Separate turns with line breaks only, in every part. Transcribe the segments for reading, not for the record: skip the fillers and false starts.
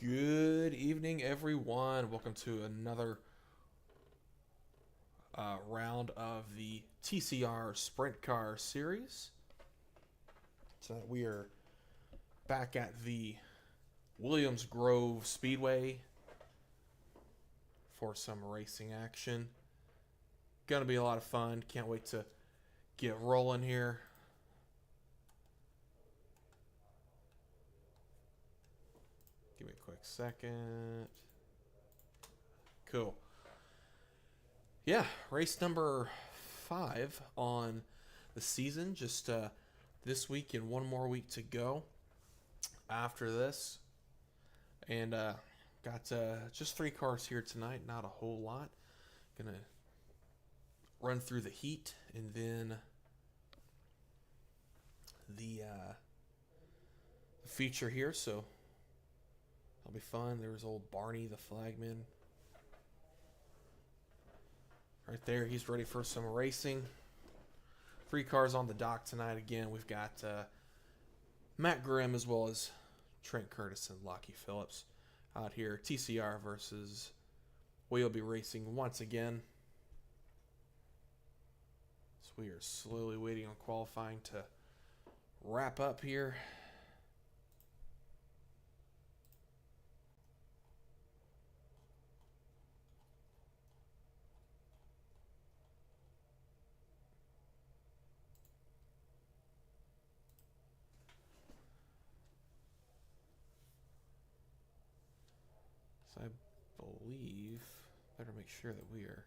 Good evening, everyone. Welcome to another round of the TCR Sprint Car Series. Tonight we are back at the Williams Grove Speedway for some racing action. Gonna be a lot of fun. Can't wait to get rolling here. Give me a quick second. Cool. Yeah, race number 5 on the season. Just this week and one more week to go after this. And got just 3 cars here tonight, not a whole lot. Gonna run through the heat and then the feature here, so that'll be fun. There's old Barney, the flagman. Right there, he's ready for some racing. 3 cars on the dock tonight. Again, we've got Matt Grimm as well as Trent Curtis and Lockie Phillips out here. TCR versus we'll be racing once again. So we are slowly waiting on qualifying to wrap up here. So I believe, better make sure that we are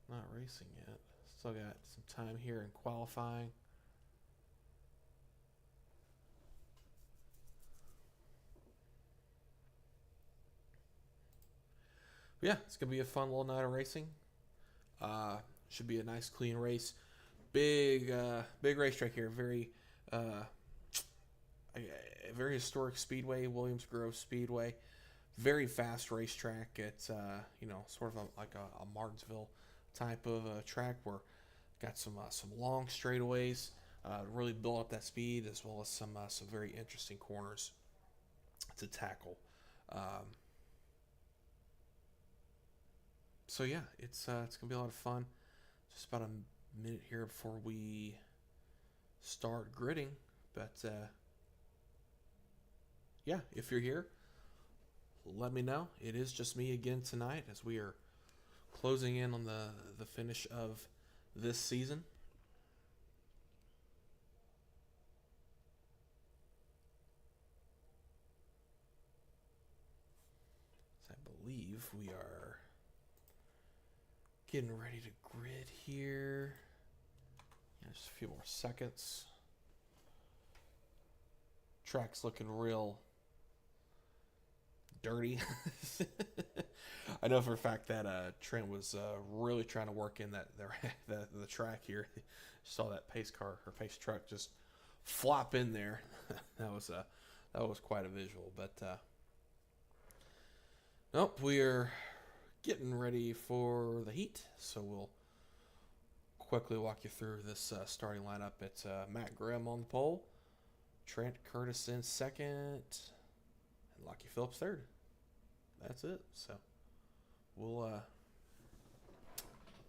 not racing yet. Still got some time here in qualifying. But yeah, it's going to be a fun little night of racing. Should be a nice, clean race. Big racetrack here. Very historic speedway, Williams Grove Speedway. Very fast racetrack. It's sort of like a Martinsville type of track where got some long straightaways, really build up that speed, as well as some very interesting corners to tackle. So yeah, it's gonna be a lot of fun. Just about a minute here before we start gridding, but yeah, if you're here, let me know. It is just me again tonight as we are closing in on the finish of this season. So I believe we are getting ready to grid here. Yeah, just a few more seconds. Track's looking real dirty. I know for a fact that Trent was really trying to work in the track here. Saw that pace car or pace truck just flop in there. that was quite a visual. But nope, we are getting ready for the heat, so we'll quickly walk you through this starting lineup. It's Matt Grimm on the pole, Trent Curtis in second, and Lockie Phillips third. That's it. So we'll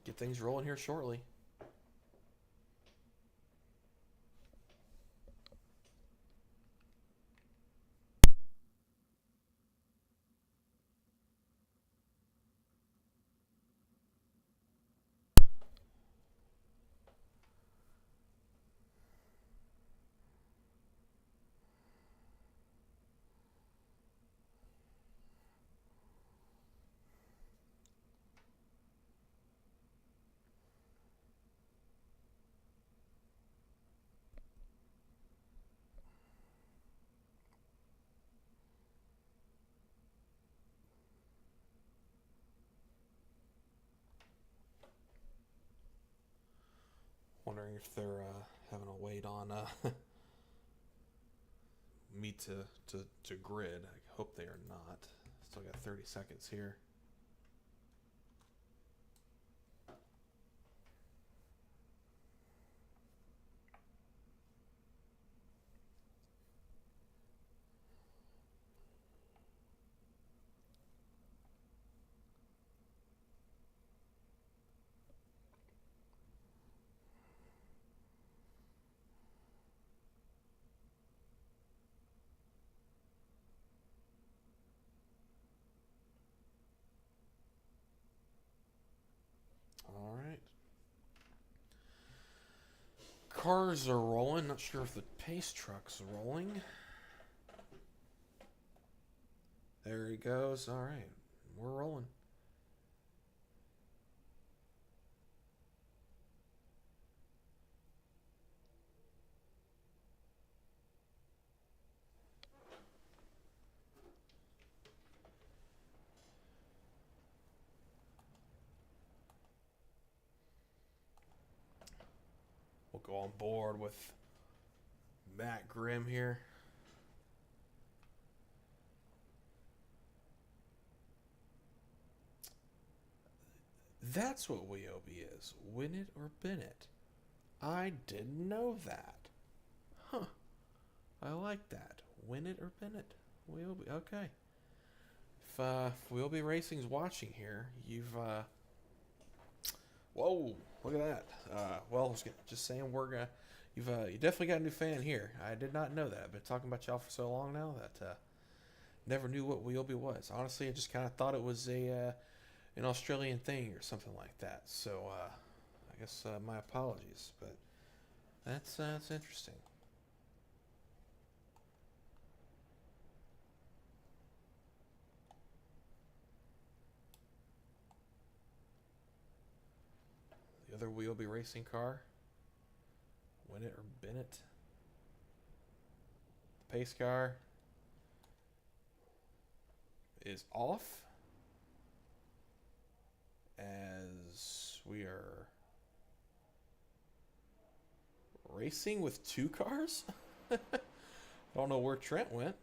get things rolling here shortly. Wondering if they're having a wait on me to grid. I hope they are not. Still got 30 seconds here. cars are rolling. Not sure if the pace truck's rolling. There he goes. All right. We're rolling. We'll go on board with Matt Grimm here. That's what Wiobi is. Win it or bin it. I didn't know that. Huh. I like that. Win it or bin it. Wiobi. Okay. If Wiobi Racing's watching here, you've whoa, look at that. Well, I was just saying you definitely got a new fan here. I did not know that. I've been talking about y'all for so long now that never knew what Wiobi was. Honestly, I just kind of thought it was an Australian thing or something like that. So I guess my apologies, but that's interesting. The other Wiobi racing car. Win it or bin it. The pace car is off as we are racing with two cars. I don't know where Trent went,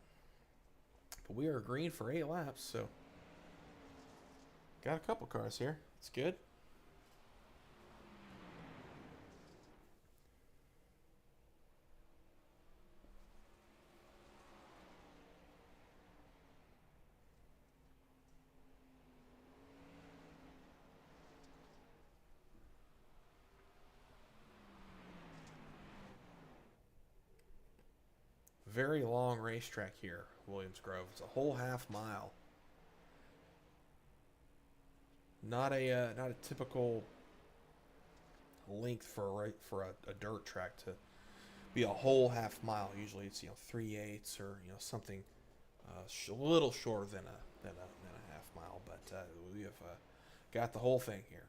but we are green for 8 laps, so got a couple cars here. It's good. Very long racetrack here, Williams Grove. It's a whole half mile. Not a typical length for a dirt track to be a whole half mile. Usually it's 3/8 or something a little shorter than a half mile. But we have got the whole thing here.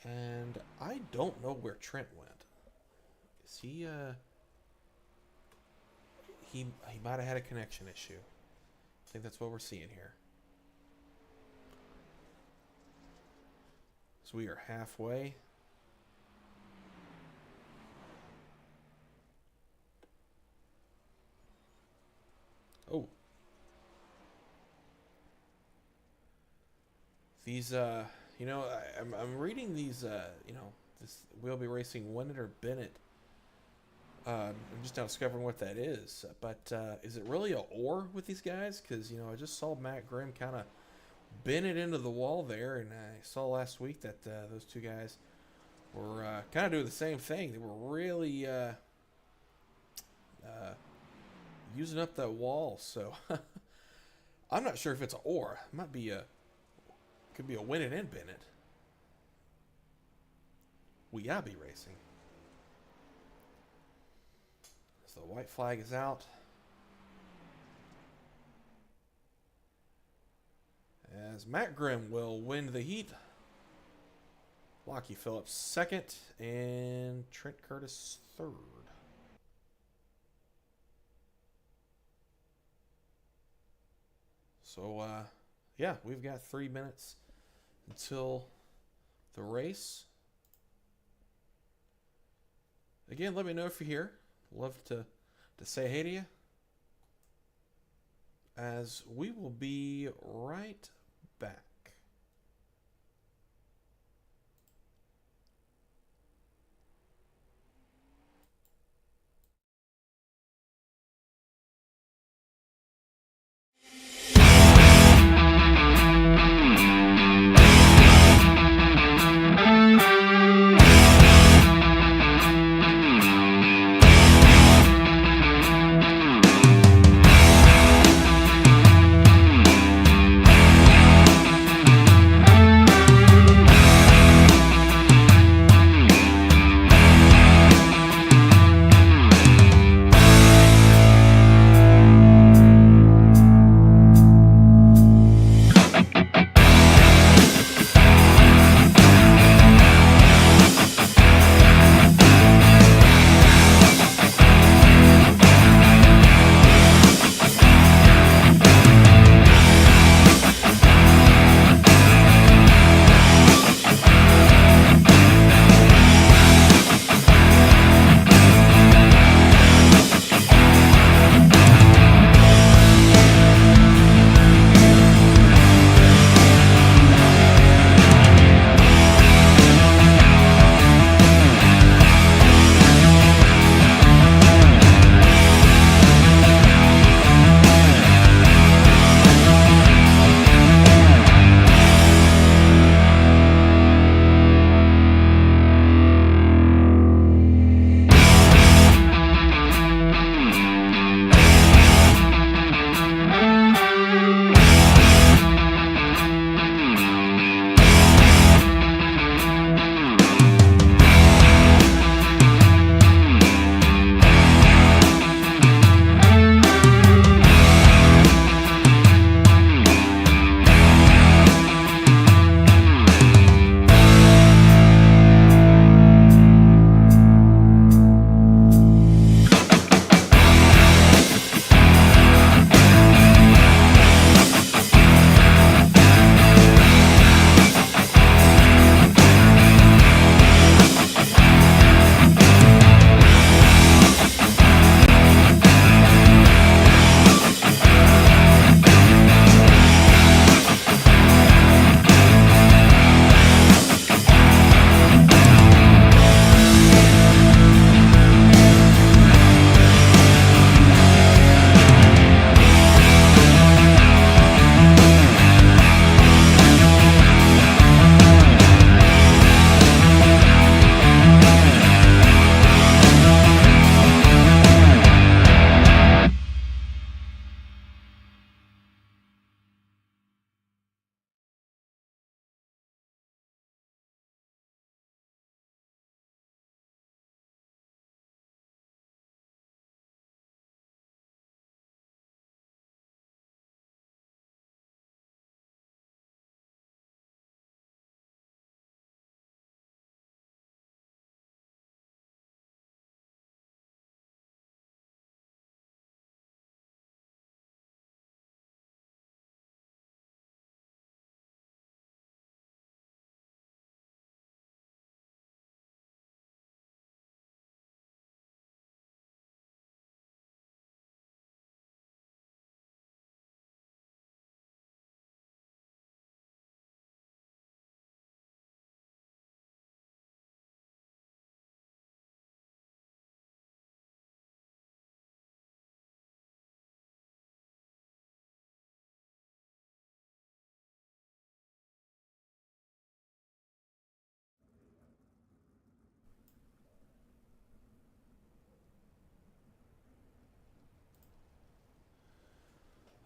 And I don't know where Trent went. Is he he might have had a connection issue. I think that's what we're seeing here. So we are halfway. Oh. These I'm reading these this Wiobi Racing Win It or Bin It. I'm just now discovering what that is. But is it really a or with these guys? Because I just saw Matt Grimm kind of bin it into the wall there, and I saw last week that those two guys were kind of doing the same thing. They were really using up that wall. So I'm not sure if it's a or. It might be could be a win it and bin it. Wiobi Racing. So the white flag is out. As Matt Grimm will win the heat. Lockie Phillips second and Trent Curtis third. So, yeah, we've got 3 minutes until the race. Again, let me know if you're here. Love to say hey to you. As we will be right back.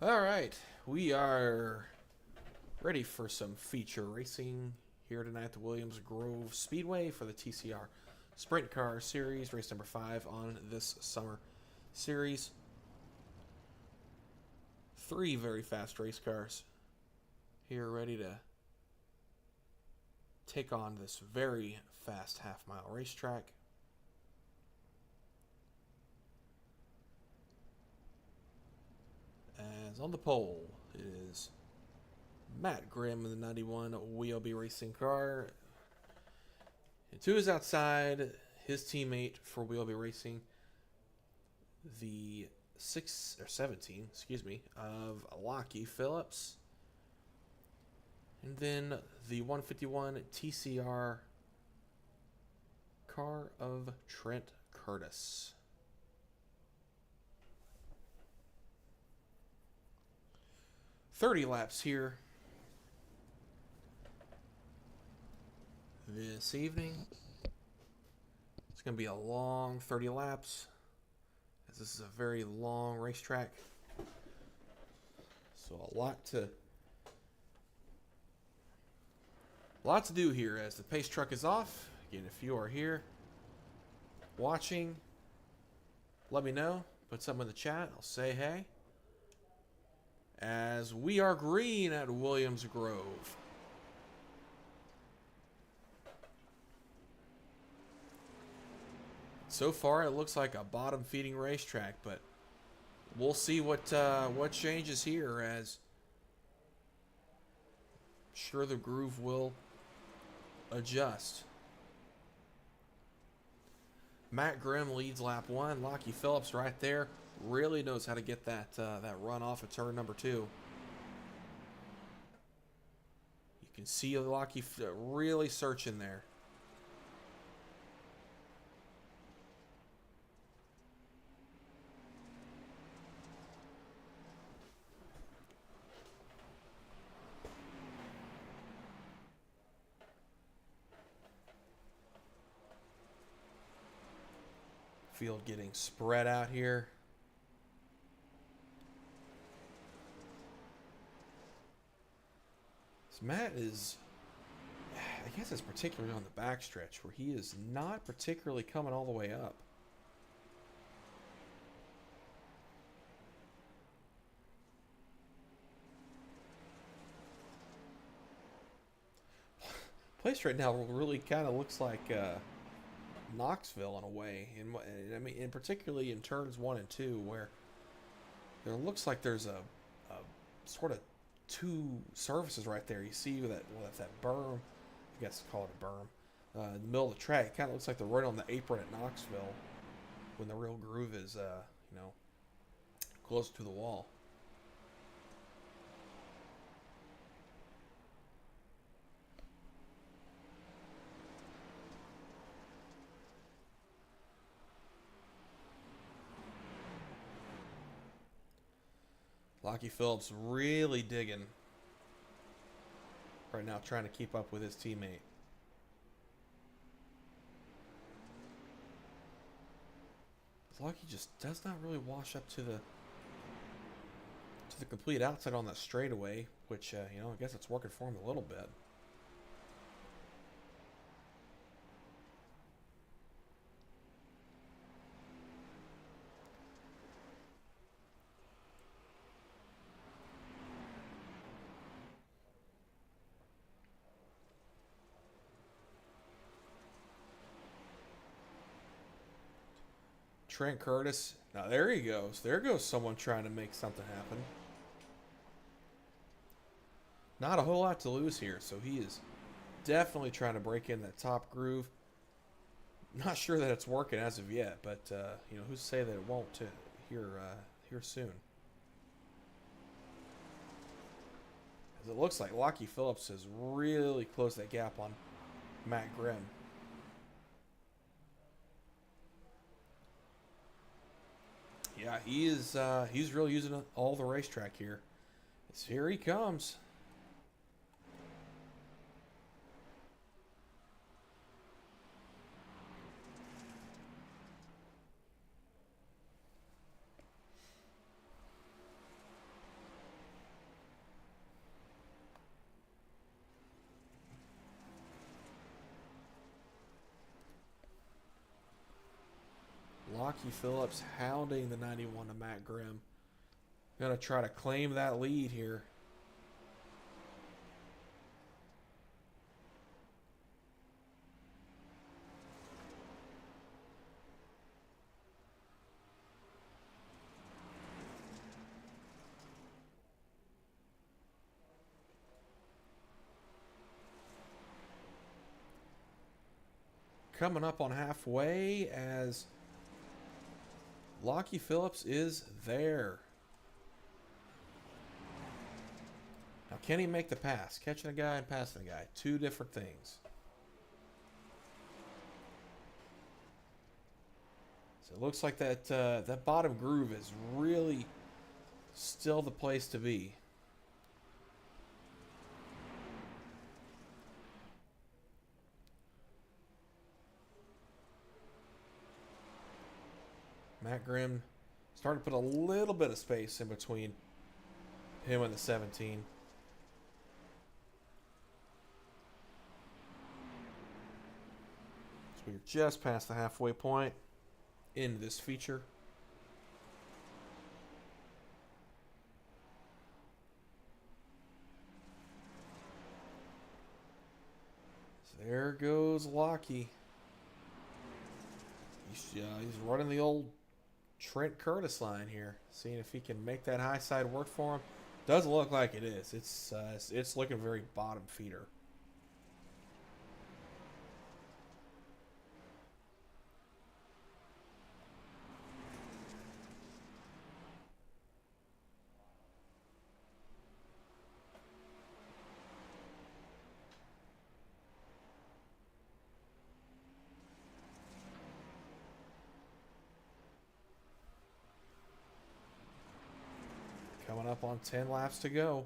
All right, we are ready for some feature racing here tonight at the Williams Grove Speedway for the TCR Sprint Car Series, race number 5 on this summer series. 3 very fast race cars here ready to take on this very fast half-mile racetrack. As on the pole, it is Matt Grimm in the 91 Wheelby racing car. And to his outside, his teammate for Wheelby Racing, the 17, of Lockie Phillips. And then the 151 TCR car of Trent Curtis. "30 laps here this evening. It's going to be a long 30 laps, as this is a very long racetrack. So a lot to do here as the pace truck is off. Again, if you are here watching, let me know. Put something in the chat. I'll say hey. As we are green at Williams Grove. So far, it looks like a bottom-feeding racetrack, but we'll see what changes here. As sure the groove will adjust. Matt Grimm leads lap 1. Lockie Phillips right there really knows how to get that run off of turn number 2. You can see Lockie really searching there. Field getting spread out here. So Matt is, I guess it's particularly on the backstretch where he is not particularly coming all the way up. Place right now really kind of looks like Knoxville in a way, and particularly in turns 1 and 2, where there looks like there's a sort of 2 surfaces right there. You see that berm, I guess call it a berm, in the middle of the track. It kind of looks like they're right on the apron at Knoxville, when the real groove is close to the wall. Lockie Phillips really digging right now, trying to keep up with his teammate. Lockie just does not really wash up to the complete outside on that straightaway, which I guess it's working for him a little bit. Trent Curtis. Now there he goes. There goes someone trying to make something happen. Not a whole lot to lose here, so he is definitely trying to break in that top groove. Not sure that it's working as of yet, but who's to say that it won't here soon. As it looks like Lockie Phillips has really closed that gap on Matt Grimm. Yeah, he's really using all the racetrack here. So here he comes. Lockie Phillips hounding the 91 to Matt Grimm. Gonna try to claim that lead here. Coming up on halfway as Lockie Phillips is there. Now, can he make the pass? Catching a guy and passing a guy. Two different things. So it looks like that bottom groove is really still the place to be. Matt Grimm starting to put a little bit of space in between him and the 17. So we're just past the halfway point in this feature. So there goes Lockie. He's running the old Trent Curtis line here, seeing if he can make that high side work for him. Doesn't look like it is. It's looking very bottom feeder. Coming up on 10 laps to go.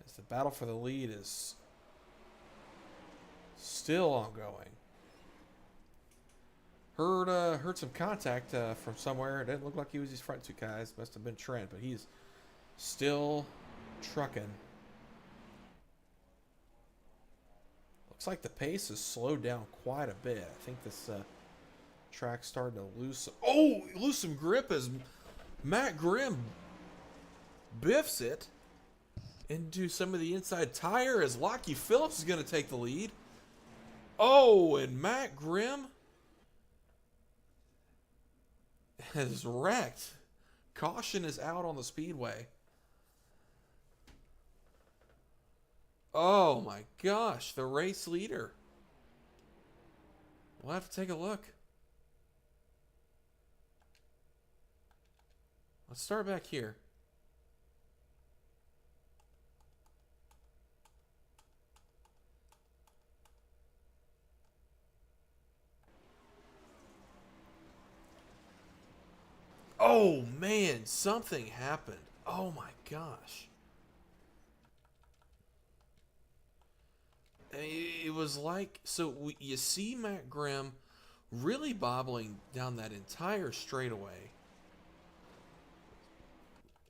As the battle for the lead is still ongoing. Heard some contact from somewhere. It didn't look like he was these front two guys. Must have been Trent, but he's still trucking. Looks like the pace has slowed down quite a bit. I think this track's starting to lose some grip as Matt Grimm biffs it into some of the inside tire as Lockie Phillips is going to take the lead. Oh, and Matt Grimm has wrecked. Caution is out on the speedway. Oh my gosh, the race leader. We'll have to take a look. Let's start back here. Oh man, something happened. Oh my gosh. It was like, you see Matt Grimm really bobbling down that entire straightaway.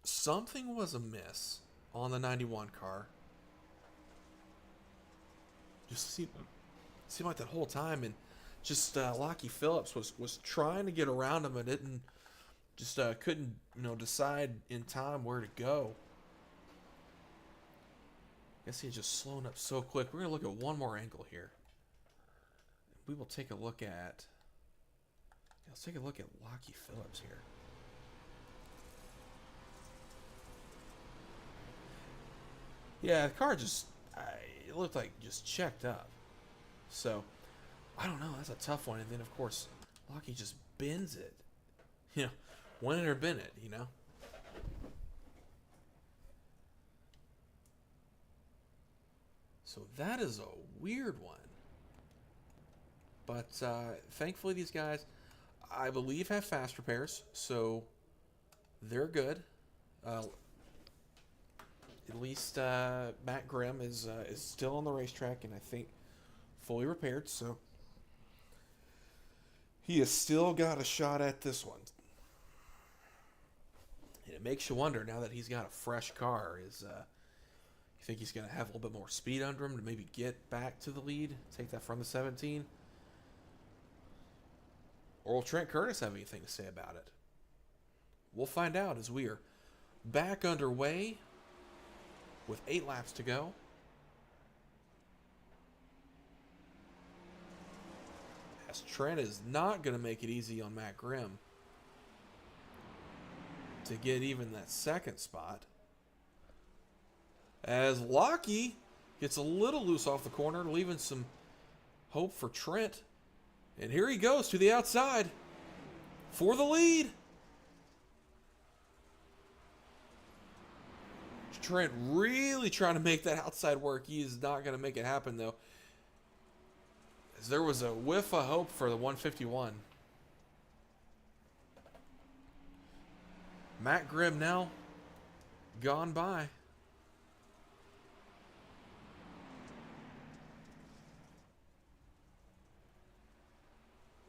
Something was amiss on the 91 car. Just seemed like that whole time, and just Lockie Phillips was trying to get around him and couldn't decide in time where to go. I guess he's just slowing up so quick. We're gonna look at one more angle here. We will take a look at. Let's take a look at Lockie Phillips here. Yeah, the car it looked like just checked up. So, I don't know. That's a tough one. And then, of course, Lockie just bends it. Win it or bin it, So that is a weird one. But thankfully these guys, I believe, have fast repairs. So they're good. At least Matt Grimm is still on the racetrack and I think fully repaired. So he has still got a shot at this one. And it makes you wonder, now that he's got a fresh car, you think he's going to have a little bit more speed under him to maybe get back to the lead, take that from the 17? Or will Trent Curtis have anything to say about it? We'll find out as we are back underway with 8 laps to go. As Trent is not going to make it easy on Matt Grimm to get even that second spot. As Lockie gets a little loose off the corner, leaving some hope for Trent. And here he goes to the outside for the lead. Trent really trying to make that outside work. He is not going to make it happen, though. As there was a whiff of hope for the 151. Matt Grimm now gone by.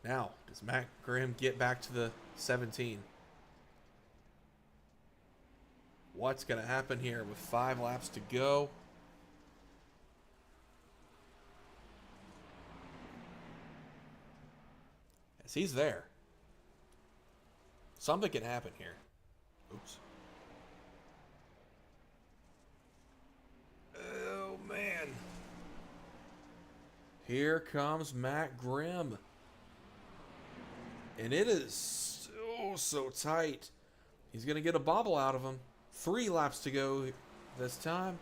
Now, does Matt Grimm get back to the 17? What's going to happen here with 5 laps to go? As he's there. Something can happen here. Oops. Oh, man. Here comes Matt Grimm. And it is so tight. He's going to get a bobble out of him. 3 laps to go this time.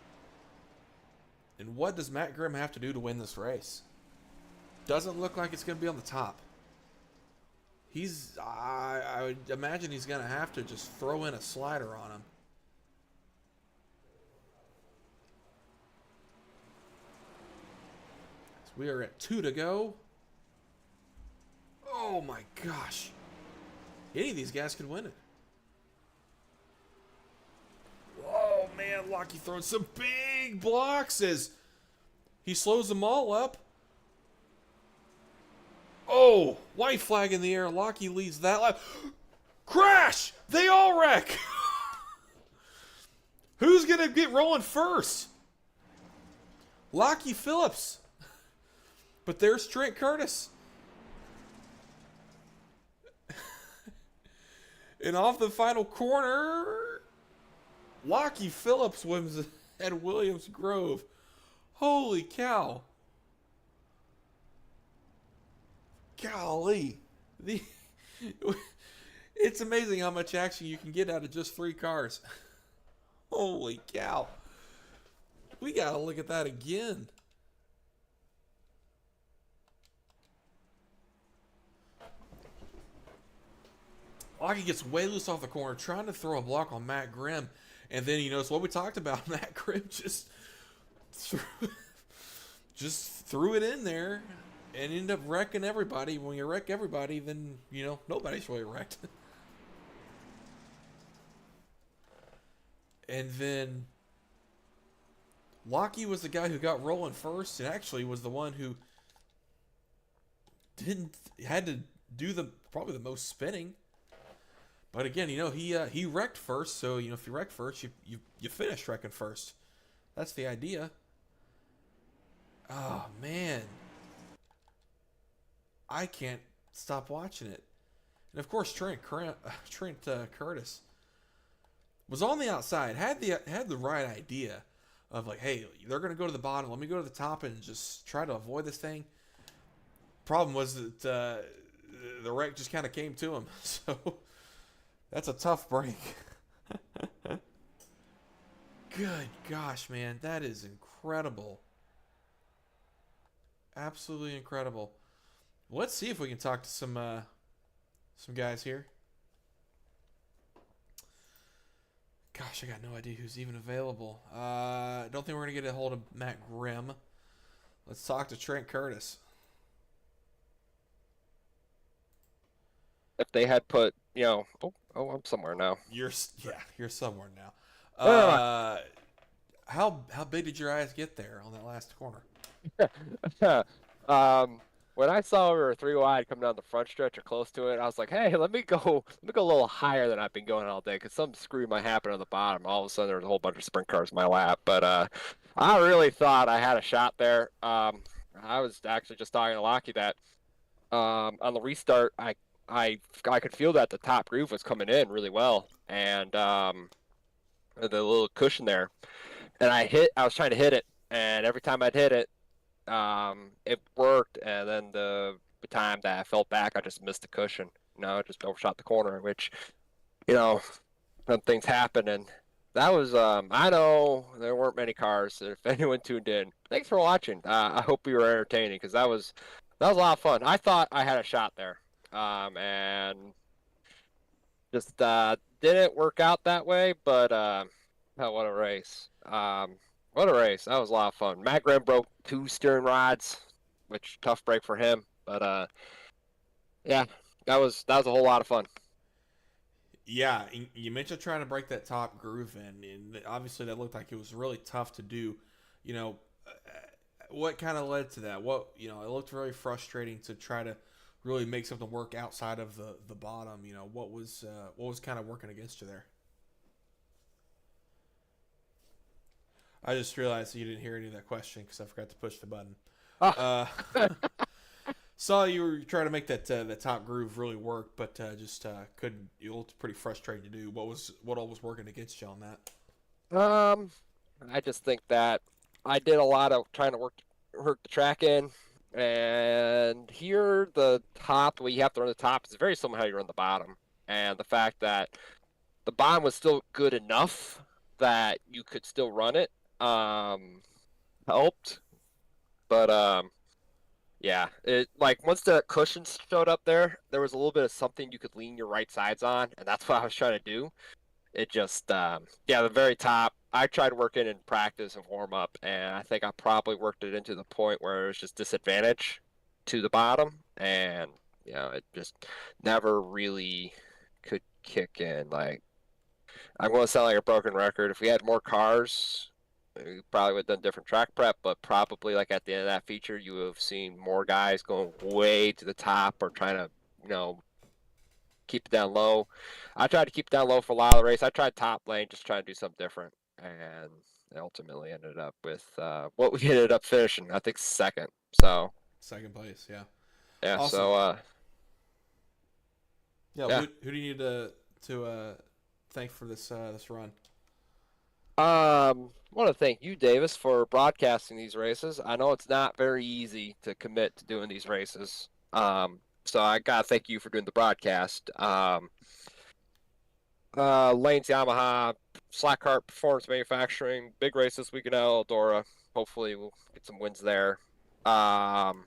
And what does Matt Grimm have to do to win this race? Doesn't look like it's going to be on the top. I would imagine he's going to have to just throw in a slider on him. So we are at 2 to go. Oh my gosh. Any of these guys could win it. Oh man, Lockie throwing some big blocks as he slows them all up. Oh, white flag in the air. Lockie leads that lap. Crash! They all wreck. Who's going to get rolling first? Lockie Phillips. But there's Trent Curtis. And off the final corner, Lockie Phillips wins at Williams Grove. Holy cow. Golly. It's amazing how much action you can get out of just 3 cars. Holy cow. We got to look at that again. Lockie gets way loose off the corner, trying to throw a block on Matt Grimm. And then, you know, it's what we talked about. Matt Grimm just threw it in there and ended up wrecking everybody. When you wreck everybody, then, you know, nobody's really wrecked. And then Lockie was the guy who got rolling first and actually was the one who had to do probably the most spinning. But again, you know, he wrecked first, so, you know, if you wreck first, you finish wrecking first. That's the idea. Oh, man. I can't stop watching it. And, of course, Trent Curtis was on the outside, had the right idea of, like, hey, they're going to go to the bottom. Let me go to the top and just try to avoid this thing. Problem was that the wreck just kind of came to him, so... That's a tough break. Good gosh, man. That is incredible. Absolutely incredible. Let's see if we can talk to some guys here. Gosh, I got no idea who's even available. I don't think we're going to get a hold of Matt Grimm. Let's talk to Trent Curtis.
If they had put, you know, I'm somewhere now.
You're somewhere now. How big did your eyes get there on that last corner?
When I saw we were 3 wide coming down the front stretch or close to it, I was like, hey, let me go a little higher than I've been going all day, because some screw might happen on the bottom. All of a sudden, there was a whole bunch of sprint cars in my lap. But I really thought I had a shot there. I was actually just talking to Lockie that on the restart, I I could feel that the top groove was coming in really well, and the little cushion there, and I was trying to hit it, and every time I'd hit it, it worked, and then the time that I fell back, I just missed the cushion. I just overshot the corner, which you know some things happen, and that was I know there weren't many cars. If anyone tuned in, thanks for watching. I hope you were entertaining because that was a lot of fun. I thought I had a shot there, and just didn't work out that way. But oh, what a race! What a race! That was a lot of fun. Matt Graham broke 2 steering rods, which tough break for him. But yeah, that was a whole lot of fun.
Yeah, you mentioned trying to break that top groove in, and obviously that looked like it was really tough to do. You know, what kind of led to that? It looked very frustrating to try to really make something work outside of the bottom. What was kind of working against you there? I just realized that you didn't hear any of that question because I forgot to push the button.
Oh,
Uh, Saw you were trying to make that top groove really work, but just couldn't. You looked pretty frustrated to do. What all was working against you on that?
um, I just think that I did a lot of trying to work the track in, and here the top, the way you have to run the top is very similar to how you run the bottom, and the fact that the bottom was still good enough that you could still run it, um, helped. But yeah, it like once the cushions showed up there, there was a little bit of something you could lean your right sides on, and that's what I was trying to do. It just yeah, the very top, I tried working in practice and warm up, and I think I probably worked it into the point where it was just disadvantage to the bottom, and it just never really could kick in. Like, I'm going to sound like a broken record. If we had more cars, we probably would have done different track prep, but probably like at the end of that feature, you would have seen more guys going way to the top or trying to, you know, keep it down low. I tried to keep it down low for a lot of the race. I tried top lane, just trying to do something different, and ultimately ended up with what we ended up finishing. I think second. So
Second place, yeah.
yeah,
Awesome.
so
Yeah,
yeah.
who do you need to thank for this run?
I want to thank you, Davis, for broadcasting these races. I know it's not very easy to commit to doing these races. So I gotta thank you for doing the broadcast. Lane's Yamaha, Slackheart Performance Manufacturing, big race this weekend at Eldora. Hopefully we'll get some wins there. Um,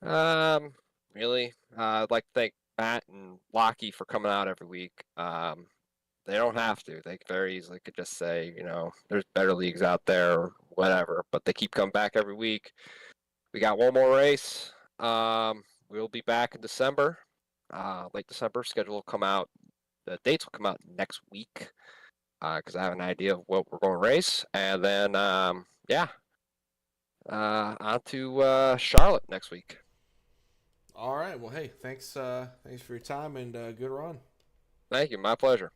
um, really, I'd like to thank Matt and Lockie for coming out every week. They don't have to. They very easily could just say, there's better leagues out there or whatever, but they keep coming back every week. We got one more race. We'll be back in December, late December. Schedule will come out. The dates will come out next week because I have an idea of what we're going to race. And then, yeah, on to Charlotte next week.
All right. Well, hey, thanks for your time and good run.
Thank you. My pleasure.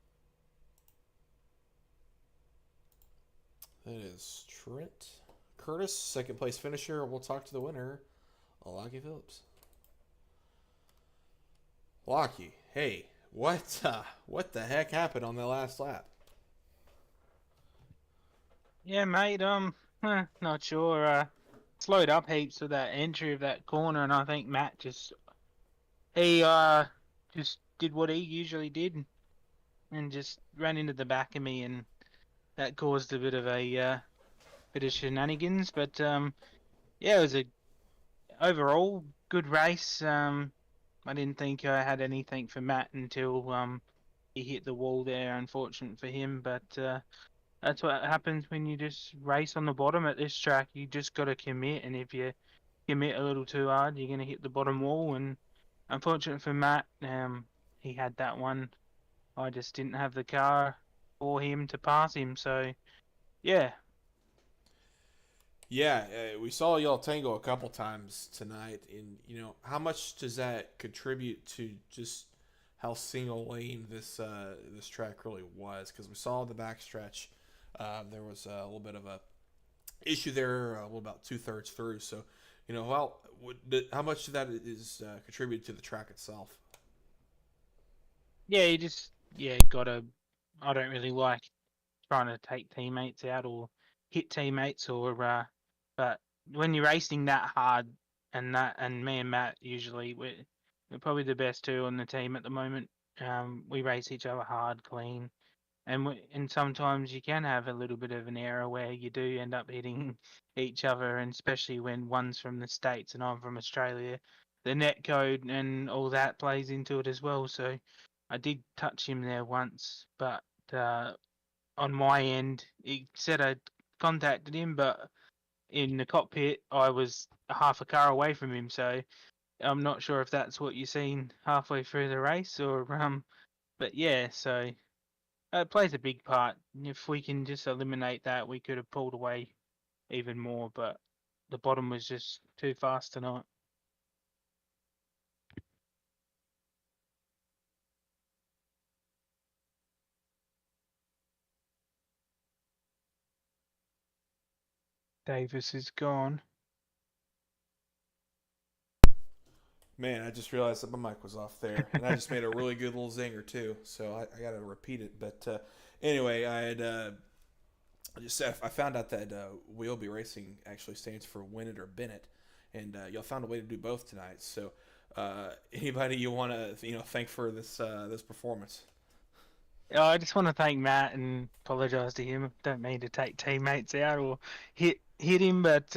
That is Trent Curtis, second place finisher. We'll talk to the winner, Lockie Phillips. Lockie, hey, what the heck happened on that last lap?
Yeah, mate. Not sure. Slowed up heaps with that entry of that corner, and I think Matt just did what he usually did, and just ran into the back of me, and that caused a bit of a bit of shenanigans. But yeah, it was a overall good race. I didn't think I had anything for Matt until he hit the wall there. Unfortunate for him, but that's what happens when you just race on the bottom at this track. You just got to commit, and if you commit a little too hard, you're going to hit the bottom wall. And unfortunate for Matt, he had that one. I just didn't have the car for him to pass him. So yeah,
Yeah, we saw y'all tango a couple times tonight, and how much does that contribute to just how single lane this track really was? Because we saw the backstretch, there was a little bit of a issue there, about 2/3 through. So, how much of that is contributed to the track itself?
Yeah, you just gotta. I don't really like trying to take teammates out or hit teammates but when you're racing that hard and me and Matt usually we're probably the best two on the team at the moment. We race each other hard, clean, and sometimes you can have a little bit of an error where you do end up hitting each other, and especially when one's from the States and I'm from Australia, the net code and all that plays into it as well. So I did touch him there once, but uh, on my end, he said I contacted him, but in the cockpit, I was half a car away from him, so I'm not sure if that's what you've seen halfway through the race or. But yeah, so it plays a big part. If we can just eliminate that, we could have pulled away even more, but the bottom was just too fast tonight. Davis is gone.
Man, I just realized that my mic was off there, and I just made a really good little zinger too. So I got to repeat it. But anyway, I just said I found out that We'll Be Racing actually stands for Win It or Bin It, and y'all found a way to do both tonight. So anybody you want to thank for this performance?
I just want to thank Matt and apologise to him. Don't mean to take teammates out or hit him, but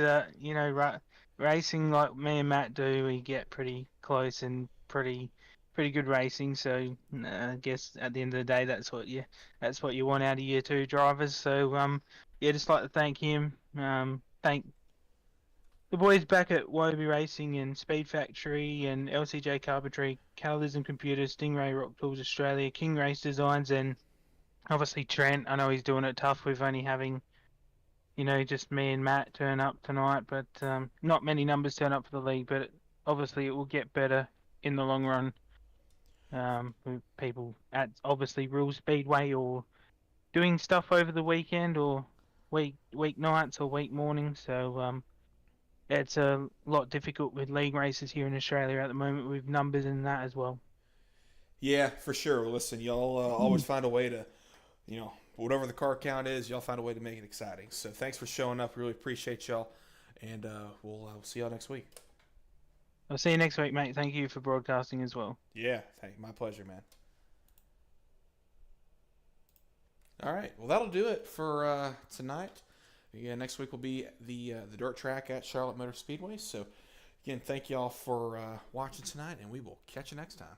racing like me and Matt do, we get pretty close and pretty good racing. So I guess at the end of the day, that's what you want out of your two drivers. So yeah, just like to thank him. Thank the boys back at Woby Racing and Speed Factory and LCJ Carpentry, Catalysm Computers, Stingray Rock Tools Australia, King Race Designs, and obviously Trent. I know he's doing it tough with only having, just me and Matt turn up tonight, but not many numbers turn up for the league, but obviously it will get better in the long run. With people at obviously Real Speedway or doing stuff over the weekend or week nights or week mornings. So it's a lot difficult with league races here in Australia at the moment with numbers and that as well.
Yeah, for sure. Listen, y'all always find a way to, whatever the car count is, y'all find a way to make it exciting. So thanks for showing up. Really appreciate y'all, and we'll see y'all next week.
I'll see you next week, mate. Thank you for broadcasting as well.
Yeah, my pleasure, man. All right, well that'll do it for tonight. Yeah, next week will be the dirt track at Charlotte Motor Speedway. So again, thank y'all for watching tonight, and we will catch you next time.